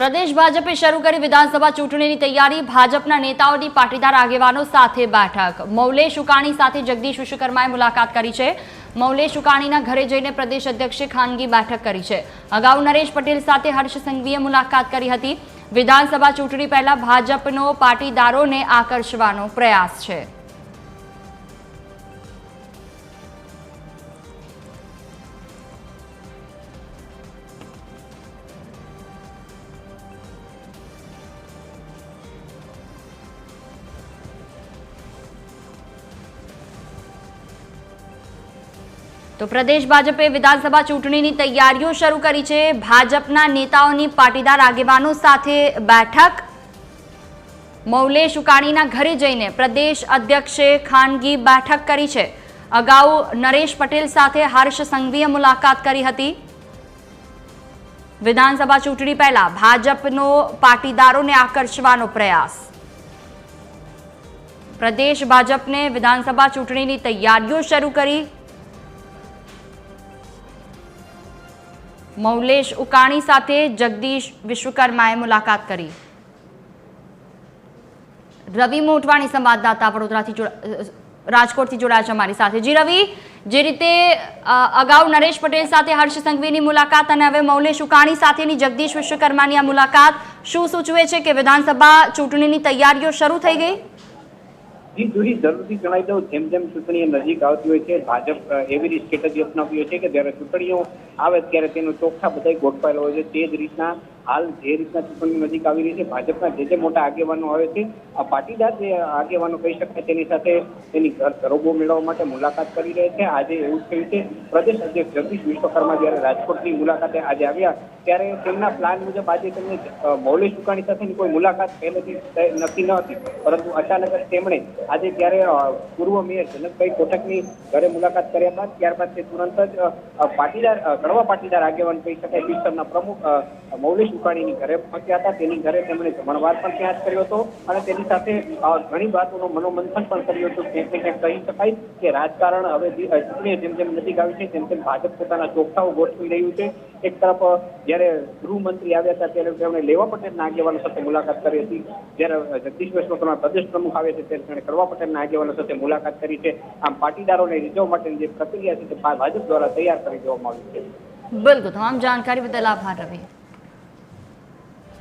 પ્રદેશ ભાજપે શરૂ કરી વિધાનસભા ચૂંટણીની તૈયારી। ભાજપના નેતાઓની પાટીદાર આગેવાનો સાથે બેઠક। મૌલેશ ઉકાણી સાથે જગદીશ વિશ્વકર્માએ મુલાકાત કરી છે। મૌલેશ ઉકાણીના ઘરે જઈને પ્રદેશ અધ્યક્ષે ખાનગી બેઠક કરી છે। અગાઉ નરેશ પટેલ સાથે હર્ષ સંઘવીએ મુલાકાત કરી હતી। વિધાનસભા ચૂંટણી પહેલા ભાજપનો પાટીદારોને આકર્ષવાનો પ્રયાસ છે। तो प्रदेश भाजपे विधानसभा चूंटणीनी तैयारीओ शरू करी छे। भाजपना नेताओनी पाटीदार आगेवानो साथे बैठक। मौलेश उकाणीना घरे जईने प्रदेश अध्यक्षे खानगी बैठक करी छे। अगाऊ नरेश पटेल साथे हर्ष संघवीए मुलाकात करी हती। विधानसभा चूंटणी पहला भाजपनो पाटीदारोने आकर्षवानो प्रयास। प्रदेश भाजपने विधानसभा चूंटणीनी तैयारीओ शरू करी। मौलेश उकाणी साथे जगदीश विश्वकर्माए मुलाकात करी। रवि मोटवाणी संवाददाता वडोदराथी राजकोटथी जोड़ाया छे अमारी साथे। जी रवि, जे रीते अगाऊ नरेश पटेल साथे हर्ष संघवीनी मुलाकात अने हवे मौलेश उकाणी साथेनी जगदीश विश्वकर्मानी आ मुलाकात शुं सूचवे छे के विधानसभा चूंटणीनी तैयारीओ शरू थई गई? जी जूरी जरूरથી જણાવી દઉં, જેમ જેમ ચૂંટણી નજીક આવતી હોય છે ભાજપ એવી સ્ટ્રેટેજી અપનાવી હોય છે કે જ્યારે ચૂંટણીઓ આવે ત્યારે તેનો ચોખ્ખા બધા ગોઠવાયેલો હોય છે। તે જ રીતના હાલ જે રીતના ચૂંટણી નજીક આવી રહી છે ભાજપના જે મોટા આગેવાનો આવે છે આ પાટીદાર જે આગેવાનો કહી શકાય તેની સાથે તેની ઘરોબો મેળવવા માટે મુલાકાત કરી રહ્યા છે। આજે એવું થયું છે પ્રદેશ અધ્યક્ષ જગદીશ વિશ્વકર્મા જ્યારે રાજકોટની મુલાકાતે આજે આવ્યા ત્યારે તેમના પ્લાન મુજબ આજે તેમને મૌલેશ ઉકાણી સાથેની કોઈ મુલાકાત પહેલેથી નક્કી ન હતી, પરંતુ અચાનક જ તેમણે આજે ત્યારે પૂર્વ મેયર જનકભાઈ કોટકની ઘરે મુલાકાત કર્યા બાદ ત્યારબાદ તે તુરંત જ પાટીદાર કડવા પાટીદાર આગેવાન કહી શકાય વિસ્તારના પ્રમુખ મૌલેશ ઉકાણીની ઘરે પહોંચ્યા હતા। તેની ઘરે તેમણે જમણવાર પણ ત્યાં જ કર્યો હતો અને તેની સાથે ઘણી વાતોનો મનોમંથન પણ કર્યું હતું। ક્યાંક કહી શકાય કે રાજકારણ હવે ચૂંટણી જેમ જેમ નજીક આવી છે તેમ તેમ ભાજપ પોતાના ચોકસાઓ ગોઠવી રહ્યું છે। એક તરફ જ્યારે ગૃહમંત્રી આવ્યા હતા ત્યારે તેમણે લેવા પટેલના આગેવાનો સાથે મુલાકાત કરી હતી, જ્યારે જગદીશ વિશ્વકર્મા પ્રદેશ પ્રમુખ આવે છે ત્યારે તેમણે કડવા પટેલના આગેવાનો સાથે મુલાકાત કરી છે। આમ પાટીદારોને રીઝવવા માટેની જે પ્રક્રિયા છે તે ભાજપ દ્વારા તૈયાર કરી દેવામાં આવી છે। बिल्कुल, तमाम जानकारी बदल आभार रवि।